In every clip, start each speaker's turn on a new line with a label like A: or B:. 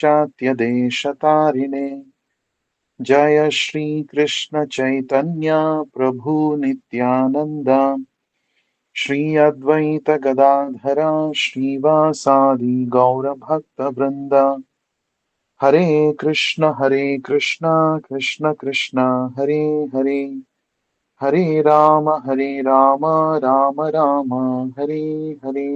A: पाश्चात्यदेशतारिणे Jai Shrikrishna Chaitanya Prabhu Nityanand Shri Advaita Gadadhar श्रीवासादि गौरभक्तवृन्द Hare Krishna Krishna Krishna Hare Hare Hare Ram Ram Ram Hare Hare.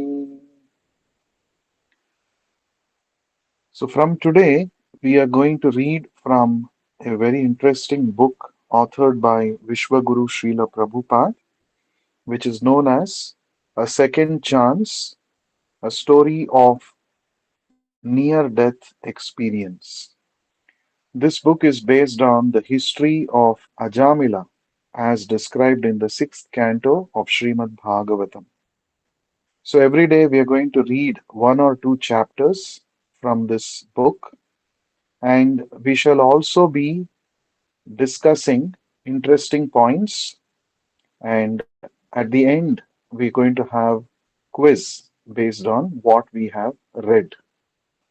A: So from today, we are going to read from a very interesting book authored by Vishwaguru Srila Prabhupada, which is known as A Second Chance, a story of near-death experience. This book is based on the history of Ajamila as described in the sixth canto of Srimad Bhagavatam. So every day we are going to read one or two chapters from this book, and we shall also be discussing interesting points. And at the end, we're going to have quiz based on what we have read.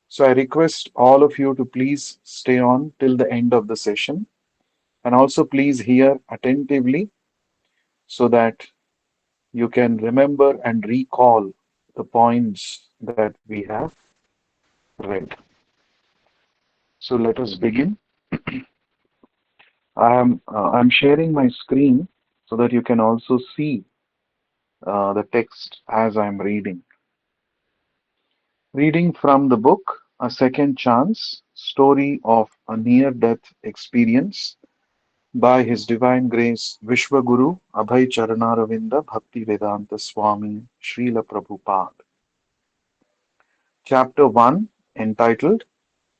A: So I request all of you to please stay on till the end of the session, and also please hear attentively so that you can remember and recall the points that we have read. So let us begin. I'm sharing my screen so that you can also see the text as I'm reading. Reading from the book A Second Chance, Story of a Near-Death Experience by His Divine Grace Vishwaguru Abhay Charanaravinda Bhaktivedanta Swami Srila Prabhupada. Chapter 1, entitled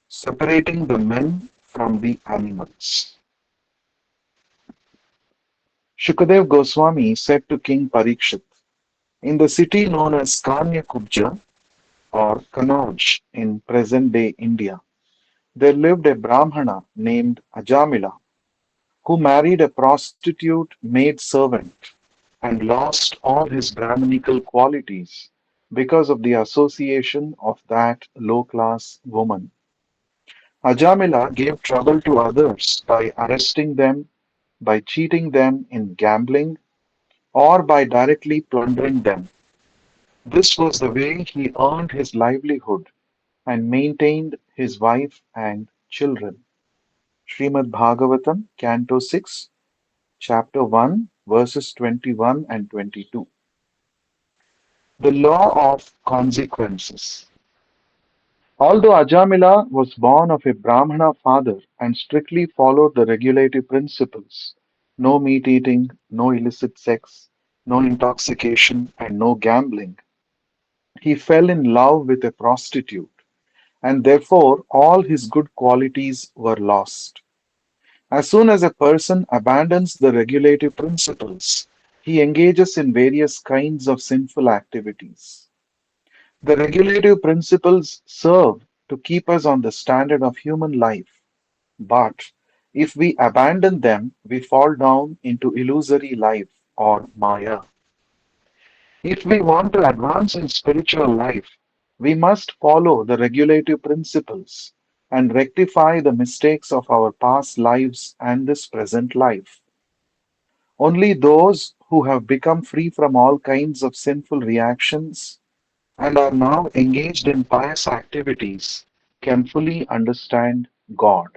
A: Separating the Men from the Animals. Shukadev Goswami said to King Parikshit, in the city known as Kanyakubja or Kanauj in present-day India, there lived a Brahmana named Ajamila who married a prostitute maid servant and lost all his Brahminical qualities because of the association of that low-class woman. Ajamila gave trouble to others by arresting them, by cheating them in gambling, or by directly plundering them. This was the way he earned his livelihood and maintained his wife and children. Srimad Bhagavatam, Canto 6, Chapter 1, verses 21 and 22. The law of consequences. Although Ajamila was born of a Brahmana father and strictly followed the regulative principles, no meat eating, no illicit sex, no intoxication, and no gambling, he fell in love with a prostitute, and therefore all his good qualities were lost. As soon as a person abandons the regulative principles, he engages in various kinds of sinful activities. The regulative principles serve to keep us on the standard of human life, but if we abandon them, we fall down into illusory life or Maya. If we want to advance in spiritual life, we must follow the regulative principles and rectify the mistakes of our past lives and this present life. Only those who have become free from all kinds of sinful reactions and are now engaged in pious activities can fully understand God.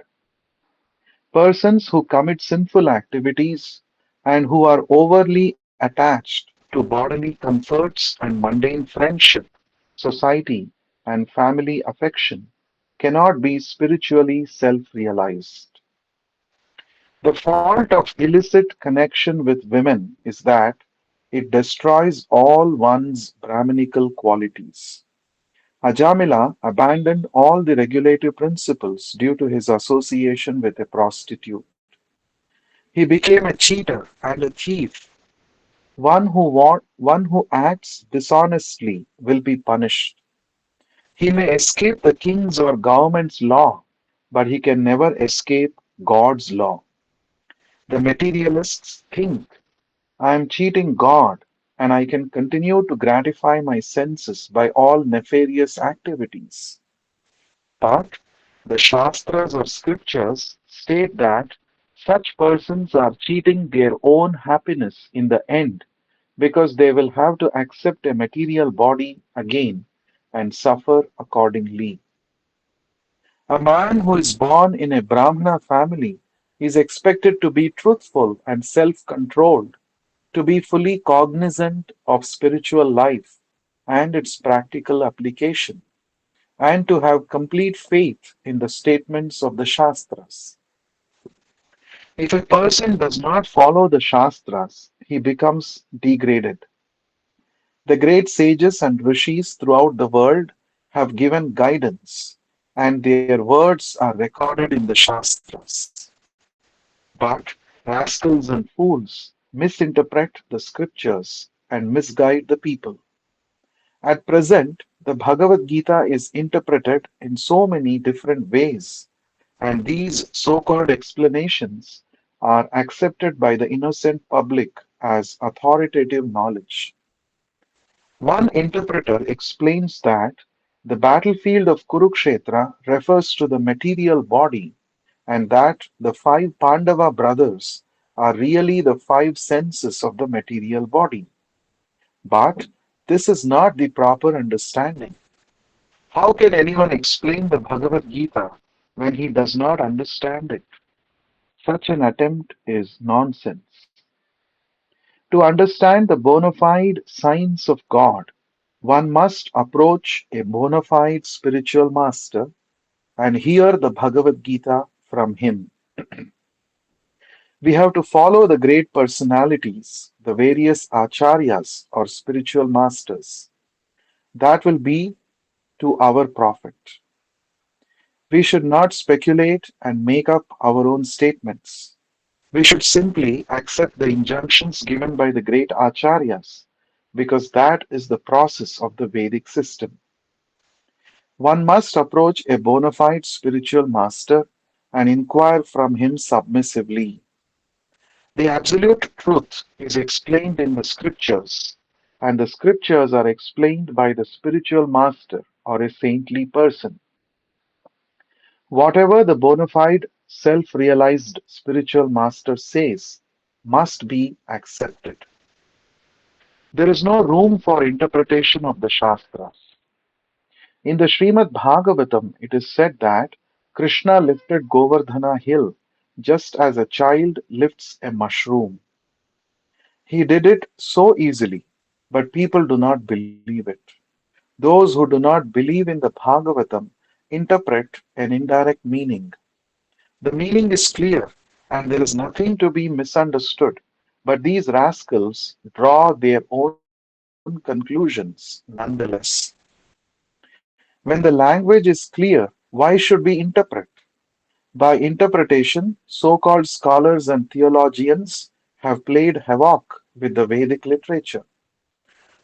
A: Persons who commit sinful activities and who are overly attached to bodily comforts and mundane friendship, society, and family affection cannot be spiritually self realized. The fault of illicit connection with women is that it destroys all one's Brahminical qualities. Ajamila abandoned all the regulative principles due to his association with a prostitute. He became a cheater and a thief. One who acts dishonestly will be punished. He may escape the king's or government's law, but he can never escape God's law. The materialists think, I am cheating God and I can continue to gratify my senses by all nefarious activities. But The Shastras or scriptures state that such persons are cheating their own happiness in the end because they will have to accept a material body again and suffer accordingly. A man who is born in a Brahmana family is expected to be truthful and self controlled, to be fully cognizant of spiritual life and its practical application, and to have complete faith in the statements of the Shastras. If a person does not follow the Shastras, he becomes degraded. The great sages and rishis throughout the world have given guidance, and their words are recorded in the Shastras. But rascals and fools misinterpret the scriptures and misguide the people. At present, the Bhagavad Gita is interpreted in so many different ways, and these so called explanations are accepted by the innocent public as authoritative knowledge. One interpreter explains that the battlefield of Kurukshetra refers to the material body and that the five Pandava brothers are really the five senses of the material body. But this is not the proper understanding. How can anyone explain the Bhagavad Gita when he does not understand it? Such an attempt is nonsense. To understand the bona fide signs of God, one must approach a bona fide spiritual master and hear the Bhagavad Gita from him. We have to follow the great personalities, the various acharyas or spiritual masters. That will be to our profit. We should not speculate and make up our own statements. We should simply accept the injunctions given by the great acharyas because that is the process of the Vedic system. One must approach a bona fide spiritual master and inquire from him submissively. The absolute truth is explained in the scriptures, and the scriptures are explained by the spiritual master or a saintly person. Whatever the bona fide self realized spiritual master says must be accepted. There is no room for interpretation of the Shastras. In the Srimad Bhagavatam, it is said that Krishna lifted Govardhana hill just as a child lifts a mushroom. He did it so easily, but people do not believe it. Those who do not believe in the Bhagavatam interpret an indirect meaning. The meaning is clear and there is nothing to be misunderstood, but these rascals draw their own conclusions nonetheless. When the language is clear, why should we interpret? By interpretation, so called scholars and theologians have played havoc with the Vedic literature.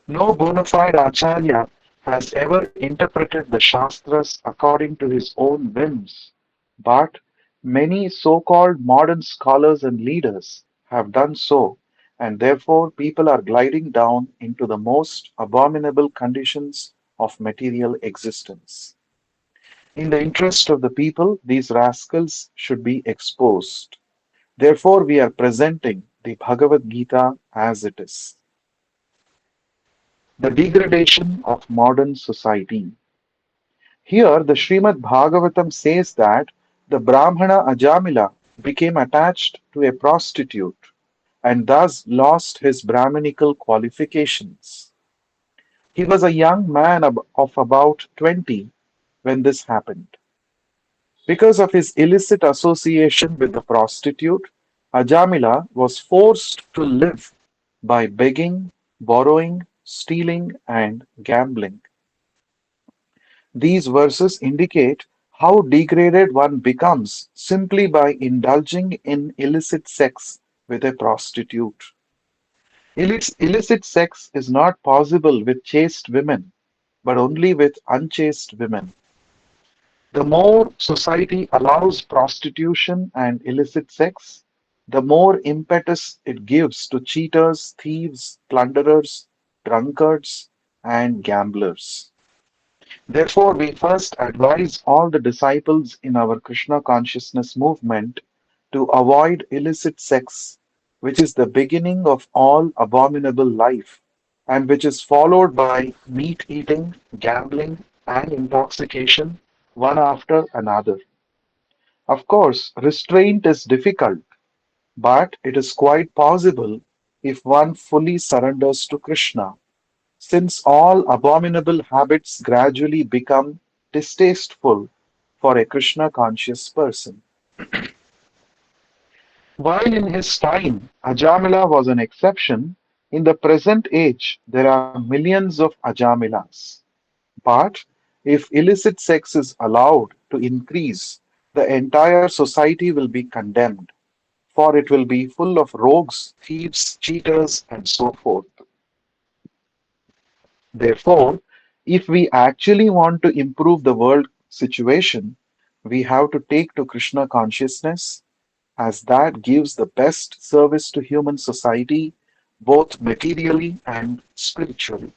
A: No bona fide acharya has ever interpreted the Shastras according to his own whims, but many so called modern scholars and leaders have done so, and therefore people are gliding down into the most abominable conditions of material existence. In the interest of the people, these rascals should be exposed. Therefore, we are presenting the Bhagavad Gita as it is. The degradation of modern society. Here, the Srimad Bhagavatam says that the Brahmana Ajamila became attached to a prostitute and thus lost his Brahminical qualifications. He was a young man of about 20 when this happened. Because of his illicit association with the prostitute, Ajamila was forced to live by begging, borrowing, stealing, and gambling. These verses indicate how degraded one becomes simply by indulging in illicit sex with a prostitute. Illicit sex is not possible with chaste women, but only with unchaste women. The more society allows prostitution and illicit sex, the more impetus it gives to cheaters, thieves, plunderers, drunkards, and gamblers. Therefore, we first advise all the disciples in our Krishna consciousness movement to avoid illicit sex, which is the beginning of all abominable life, and which is followed by meat eating, gambling, and intoxication, one after another. Of course, restraint is difficult, but it is quite possible if one fully surrenders to Krishna, since all abominable habits gradually become distasteful for a Krishna conscious person. While in his time Ajamila was an exception, in the present age there are millions of Ajamilas. But if illicit sex is allowed to increase, the entire society will be condemned, for it will be full of rogues, thieves, cheaters, and so forth. Therefore, if we actually want to improve the world situation, we have to take to Krishna consciousness, as that gives the best service to human society, both materially and spiritually.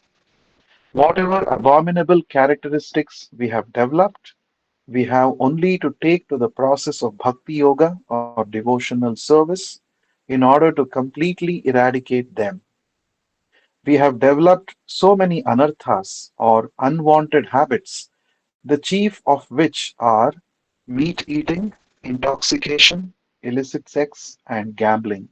A: Whatever abominable characteristics we have developed, we have only to take to the process of bhakti yoga or devotional service in order to completely eradicate them. We have developed so many anarthas or unwanted habits, the chief of which are meat eating, intoxication, illicit sex, and gambling.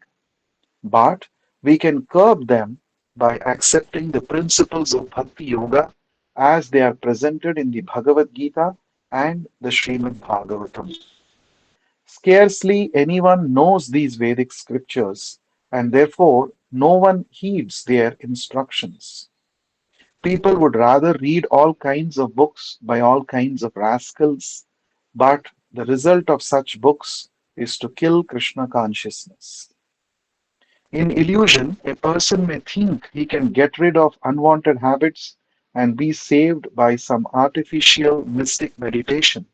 A: But we can curb them by accepting the principles of Bhakti Yoga as they are presented in the Bhagavad Gita and the Srimad Bhagavatam. Scarcely anyone knows these Vedic scriptures, and therefore no one heeds their instructions. People would rather read all kinds of books by all kinds of rascals, but the result of such books is to kill Krishna consciousness. In illusion, a person may think he can get rid of unwanted habits and be saved by some artificial mystic meditation.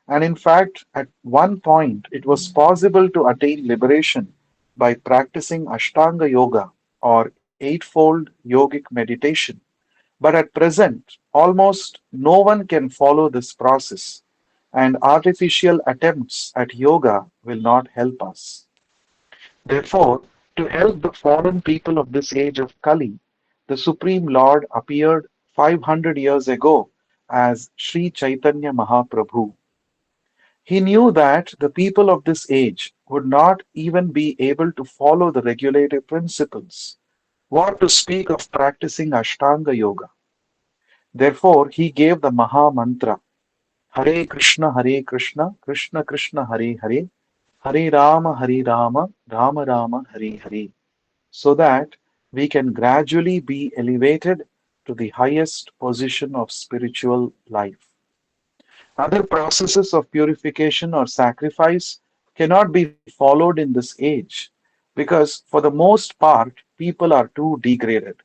A: And in fact, at one point, it was possible to attain liberation by practicing Ashtanga Yoga or Eightfold Yogic meditation. But at present, almost no one can follow this process, and artificial attempts at yoga will not help us. Therefore, to help the fallen people of this age of Kali, the Supreme Lord appeared 500 years ago as Sri Chaitanya Mahaprabhu. He knew that the people of this age would not even be able to follow the regulative principles. What to speak of practicing Ashtanga Yoga? Therefore, he gave the Maha Mantra Hare Krishna, Krishna Krishna Hare Hare, Hare Rama, Rama Rama Hare Hare, so that we can gradually be elevated to the highest position of spiritual life. Other processes of purification or sacrifice cannot be followed in this age because, for the most part, people are too degraded.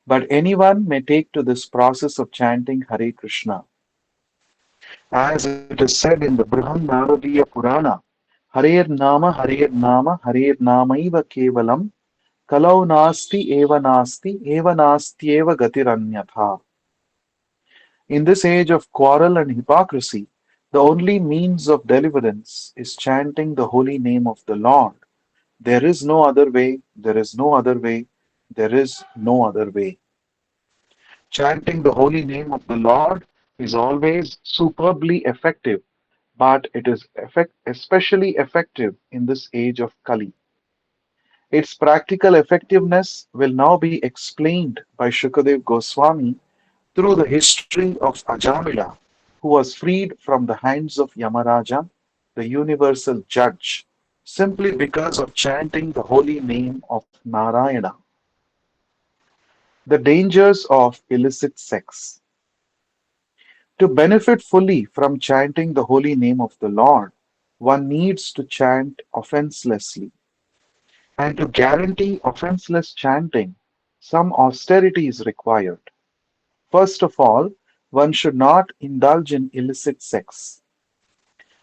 A: But anyone may take to this process of chanting Hare Krishna. As it is said in the Briham Naradiya Purana, Harer Nama, Harer Namaiva Kevalam, Kalau Eva Nasti Eva Gatiranyatha. In this age of quarrel and hypocrisy, the only means of deliverance is chanting the holy name of the Lord. There is no other way, there is no other way, there is no other way. Chanting the holy name of the Lord is always superbly effective, but it is especially effective in this age of Kali. Its practical effectiveness will now be explained by Shukadev Goswami through the history of Ajamila, who was freed from the hands of Yamaraja, the universal judge, simply because of chanting the holy name of Narayana. The dangers of illicit sex. To benefit fully from chanting the holy name of the Lord, one needs to chant offenselessly. And to guarantee offenseless chanting, some austerity is required. First of all, one should not indulge in illicit sex.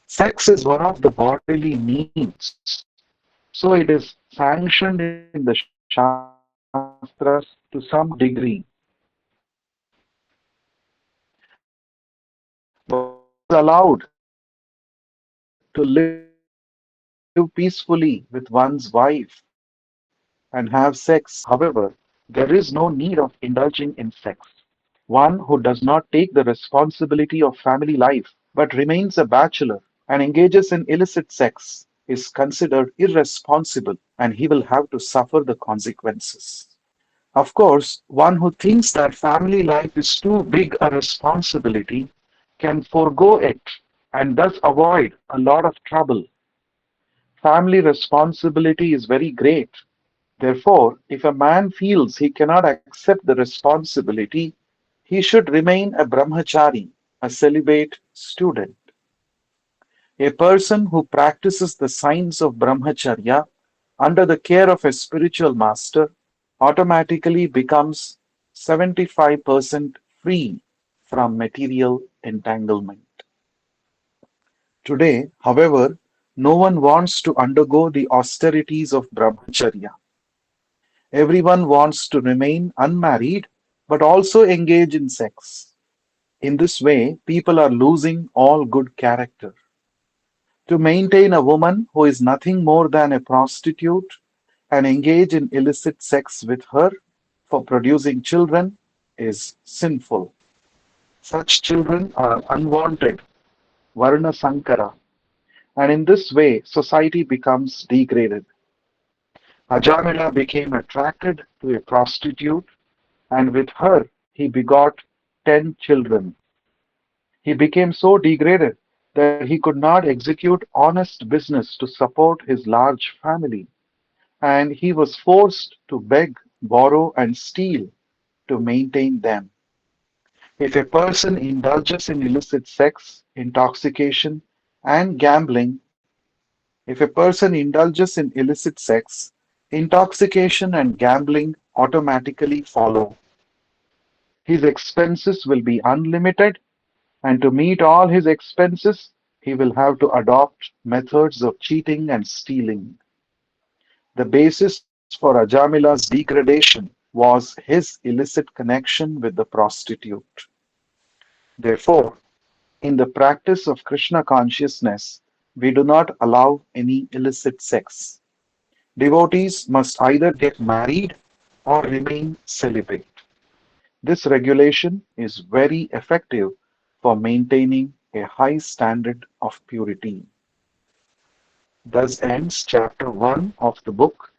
A: Sex is one of the bodily needs, so it is sanctioned in the Shastras to some degree. allowed to live peacefully with one's wife and have sex. However, there is no need of indulging in sex. One who does not take the responsibility of family life but remains a bachelor and engages in illicit sex is considered irresponsible and he will have to suffer the consequences. Of course, one who thinks that family life is too big a responsibility can forego it and thus avoid a lot of trouble. Family responsibility is very great. Therefore, if a man feels he cannot accept the responsibility, he should remain a brahmachari, a celibate student. A person who practices the signs of brahmacharya under the care of a spiritual master automatically becomes 75% free from material entanglement. Today, however, no one wants to undergo the austerities of brahmacharya. Everyone wants to remain unmarried but also engage in sex. In this way, people are losing all good character. To maintain a woman who is nothing more than a prostitute and engage in illicit sex with her for producing children is sinful. Such children are unwanted, Varna Sankara, and in this way society becomes degraded. Ajamila became attracted to a prostitute, and with her he begot 10 children. He became so degraded that he could not execute honest business to support his large family, and he was forced to beg, borrow, and steal to maintain them. If a person indulges in illicit sex, intoxication, and gambling, if a person indulges in illicit sex, intoxication and gambling automatically follow. His expenses will be unlimited, and to meet all his expenses, he will have to adopt methods of cheating and stealing. The basis for Ajamila's degradation was his illicit connection with the prostitute. Therefore, in the practice of Krishna consciousness, we do not allow any illicit sex. Devotees must either get married or remain celibate. This regulation is very effective for maintaining a high standard of purity. Thus ends chapter 1 of the book,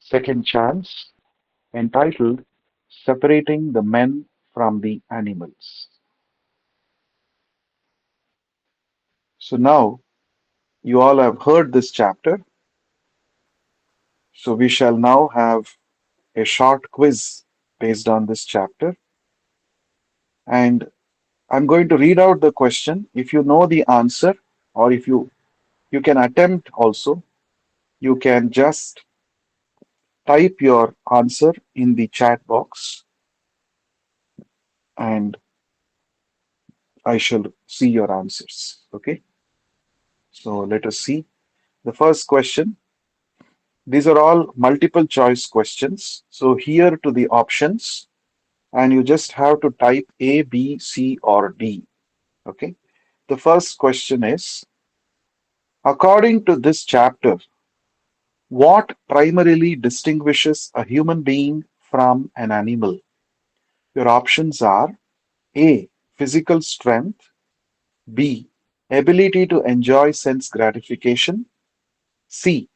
A: Second Chance, entitled Separating the Men from the Animals. So now you all have heard this chapter, so we shall now have a short quiz based on this chapter. And I'm going to read out the question. If you know the answer, or if you can attempt also, you can just type your answer in the chat box and I shall see your answers. Okay, so let us see. The first question, these are all multiple choice questions. So here to the options, and you just have to type A, B, C, or D. Okay, the first question is, according to this chapter, what primarily distinguishes a human being from an animal? Your options are A, physical strength, B, ability to enjoy sense gratification, C,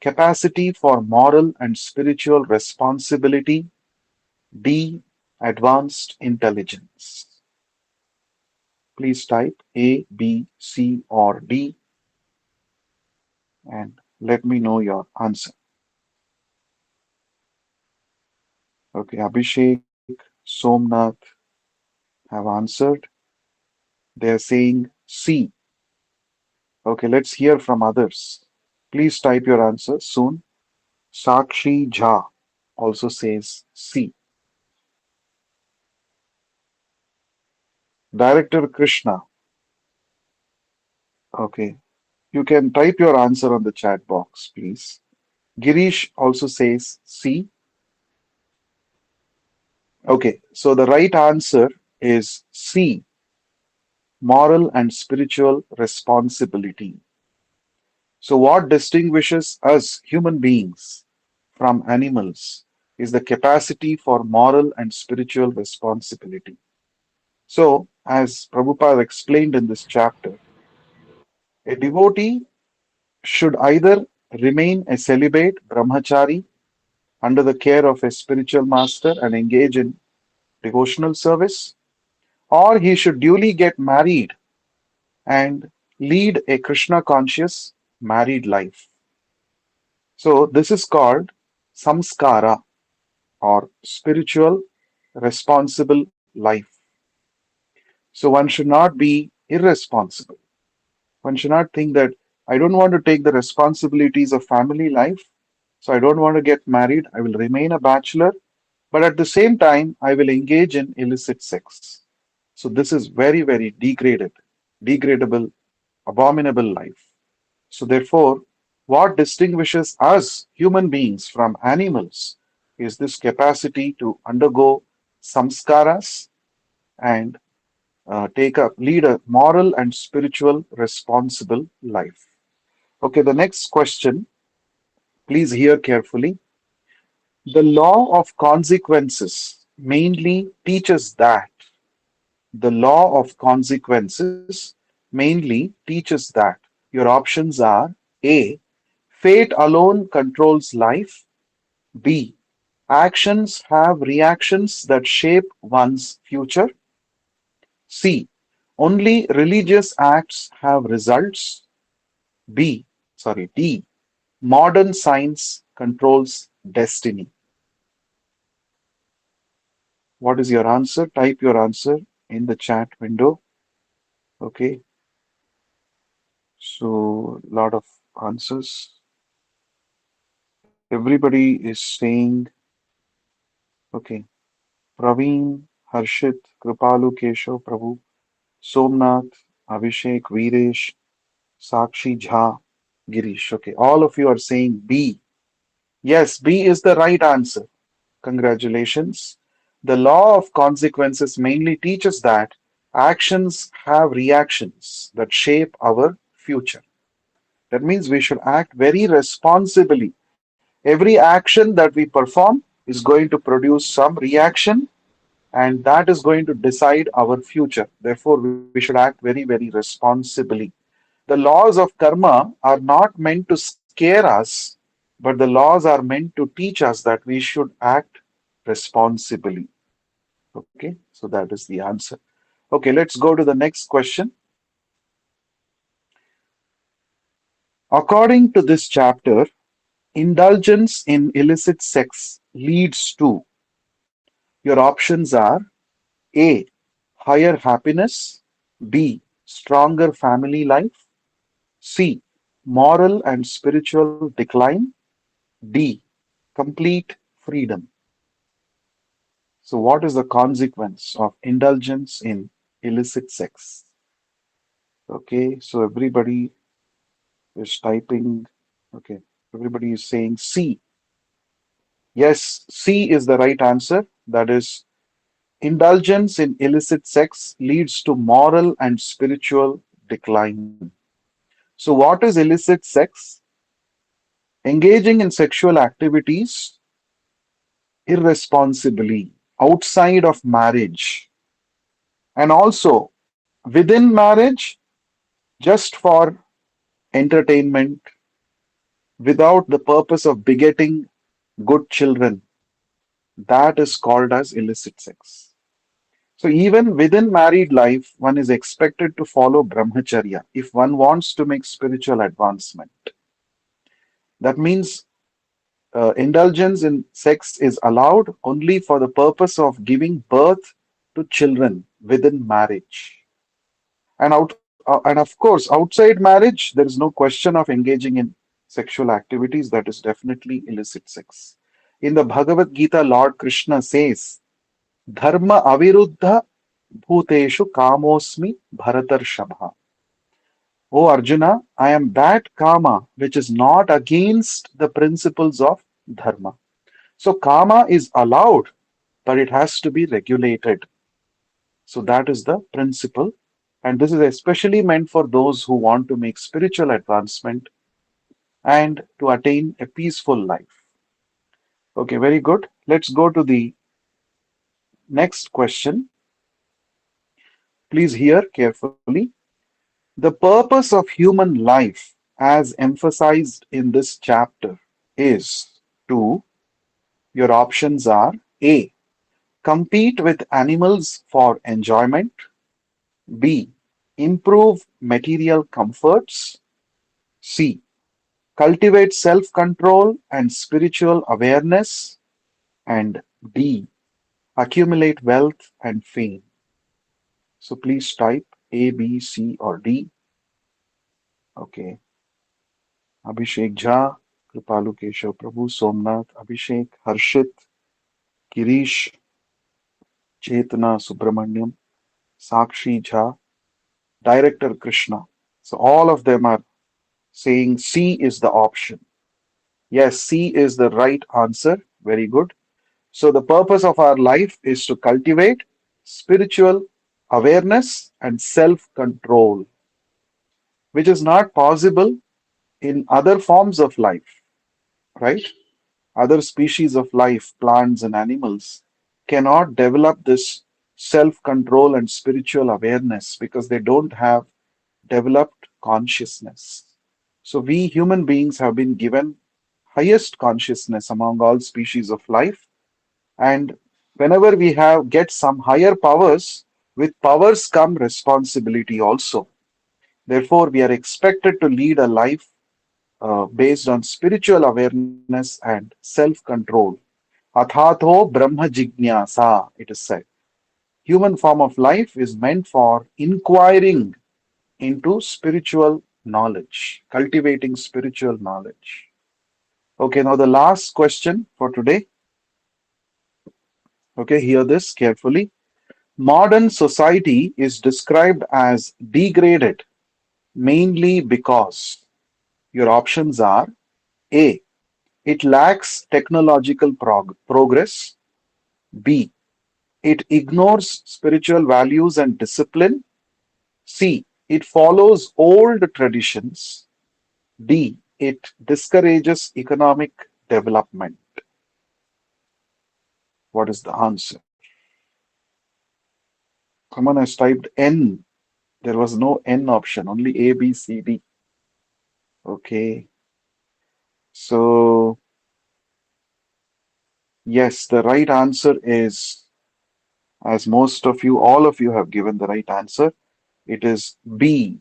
A: capacity for moral and spiritual responsibility, D, advanced intelligence. Please type A, B, C, or D and let me know your answer. Okay, Abhishek, Somnath have answered. They're saying C. Okay, let's hear from others. Please type your answer soon. Sakshi Jha also says C. Director Krishna. Okay, you can type your answer on the chat box, please. Girish also says C. Okay, so the right answer is C. moral and spiritual responsibility. So, what distinguishes us human beings from animals is the capacity for moral and spiritual responsibility. So, as Prabhupada explained in this chapter, a devotee should either remain a celibate brahmachari under the care of a spiritual master and engage in devotional service, or he should duly get married and lead a Krishna conscious married life. So, this is called samskara or spiritual responsible life. So, one should not be irresponsible. One should not think that I don't want to take the responsibilities of family life, so I don't want to get married. I will remain a bachelor, but at the same time, I will engage in illicit sex. So, this is very, very degradable, abominable life. So, therefore, what distinguishes us human beings from animals is this capacity to undergo samskaras and lead a moral and spiritual responsible life. Okay, the next question, please hear carefully. The law of consequences mainly teaches that the law of consequences mainly teaches that your options are A. Fate alone controls life. B. Actions have reactions that shape one's future. C. Only religious acts have results. B. Sorry, D. Modern science controls destiny. What is your answer? Type your answer in the chat window. Okay, so a lot of answers. Everybody is saying, okay, Praveen, Harshit, Kripalu, Keshav, Prabhu, Somnath, Abhishek, Veeresh, Sakshi, Jha, Girish. Okay, all of you are saying B. Yes, B is the right answer. Congratulations. The law of consequences mainly teaches that actions have reactions that shape our future. That means we should act very responsibly. Every action that we perform is going to produce some reaction, and that is going to decide our future. Therefore, we should act very, very responsibly. The laws of karma are not meant to scare us, but the laws are meant to teach us that we should act responsibly. Okay, so that is the answer. Okay, let's go to the next question. According to this chapter, indulgence in illicit sex leads to your options are A. Higher happiness, B. Stronger family life, C. Moral and spiritual decline, D. Complete freedom. So, what is the consequence of indulgence in illicit sex? Okay, so everybody is typing. Okay, everybody is saying C. Yes, C is the right answer. That is, indulgence in illicit sex leads to moral and spiritual decline. So, what is illicit sex? Engaging in sexual activities irresponsibly outside of marriage and also within marriage just for entertainment without the purpose of begetting good children. That is called as illicit sex. So even within married life, one is expected to follow brahmacharya if one wants to make spiritual advancement. That means indulgence in sex is allowed only for the purpose of giving birth to children within marriage. And of course, outside marriage, there is no question of engaging in sexual activities. That is definitely illicit sex. In the Bhagavad Gita, Lord Krishna says, "Dharma aviruddha bhuteshu kamosmi bharatarshambha." O Arjuna, I am that kama which is not against the principles of dharma. So karma is allowed, but it has to be regulated. So that is the principle. And this is especially meant for those who want to make spiritual advancement and to attain a peaceful life. Okay, very good. Let's go to the next question. Please hear carefully. The purpose of human life, as emphasized in this chapter, is to, your options are A. Compete with animals for enjoyment, B. Improve material comforts, C. Cultivate self control and spiritual awareness, and D. Accumulate wealth and fame. So please type A, B, C, or D. Okay. Abhishek Jha, Kripalu Keshav Prabhu, Somnath, Abhishek, Harshit, Girish, Chetna Subramaniam, Sakshi Jha, Director Krishna. So all of them are saying C is the option. Yes, C is the right answer. Very good. So the purpose of our life is to cultivate spiritual awareness and self-control, which is not possible in other forms of life, right? Other species of life, plants and animals, cannot develop this self control and spiritual awareness because they don't have developed consciousness. So, we human beings have been given highest consciousness among all species of life. And whenever we have get some higher powers, with powers come responsibility also. Therefore, we are expected to lead a life based on spiritual awareness and self control. Athato Brahma Jignasa, it is said. Human form of life is meant for inquiring into spiritual knowledge, cultivating spiritual knowledge. Okay, now the last question for today. Okay, hear this carefully. Modern society is described as degraded mainly because your options are A. It lacks technological progress. B. It ignores spiritual values and discipline. C. It follows old traditions. D. It discourages economic development. What is the answer? Someone has typed N. There was no N option, only A, B, C, D. Okay. So, yes, the right answer is, as most of you, all of you have given the right answer, it is B.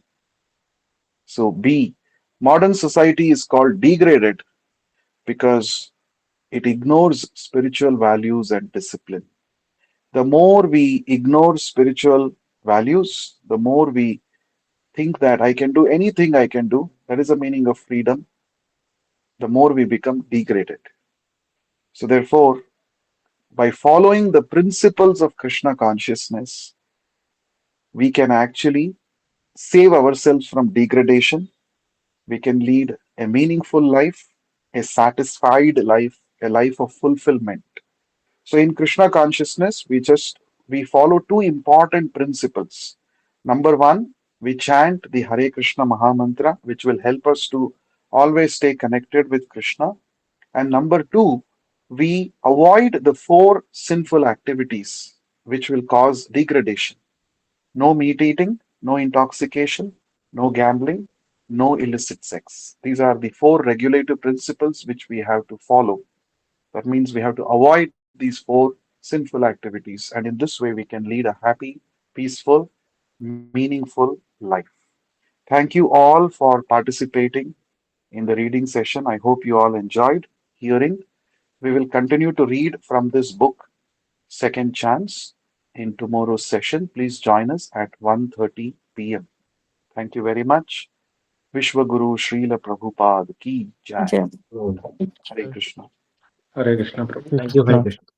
A: So, B. Modern society is called degraded because it ignores spiritual values and discipline. The more we ignore spiritual values, the more we think that I can do anything I can do. That is the meaning of freedom. The more we become degraded. So, therefore, by following the principles of Krishna consciousness, we can actually save ourselves from degradation. We can lead a meaningful life, a satisfied life, a life of fulfillment. So in Krishna consciousness, we follow two important principles. Number one, we chant the Hare Krishna Mahamantra, which will help us to always stay connected with Krishna. And number two, we avoid the four sinful activities which will cause degradation. No meat eating, no intoxication, no gambling, no illicit sex. These are the four regulative principles which we have to follow. That means we have to avoid these four sinful activities, and in this way, we can lead a happy, peaceful, meaningful life. Thank you all for participating in the reading session. I hope you all enjoyed hearing. We will continue to read from this book, Second Chance, in tomorrow's session. Please join us at 1:30 p.m. Thank you very much. Vishwaguru Srila Prabhupada Ki Jai.
B: Jai.
C: Oh,
A: Hare Krishna.
C: Hare Krishna, Prabhu.
B: Hare
C: Thank you, Hare
B: Krishna.
C: Krishna.